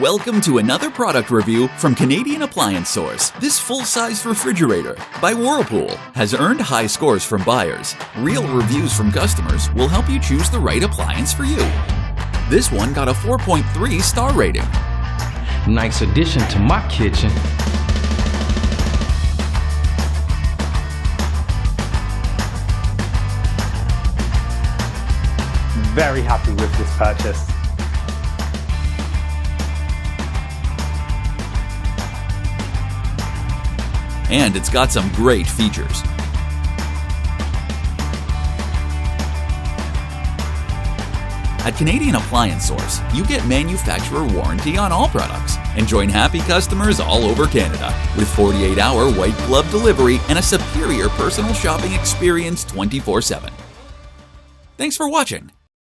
Welcome to another product review from Canadian Appliance Source. This full-size refrigerator by Whirlpool has earned high scores from buyers. Real reviews from customers will help you choose the right appliance for you. This one got a 4.3 star rating. Nice addition to my kitchen. Very happy with this purchase. And it's got some great features. At Canadian Appliance Source, you get manufacturer warranty on all products and join happy customers all over Canada with 48-hour white glove delivery and a superior personal shopping experience 24/7. Thanks for watching.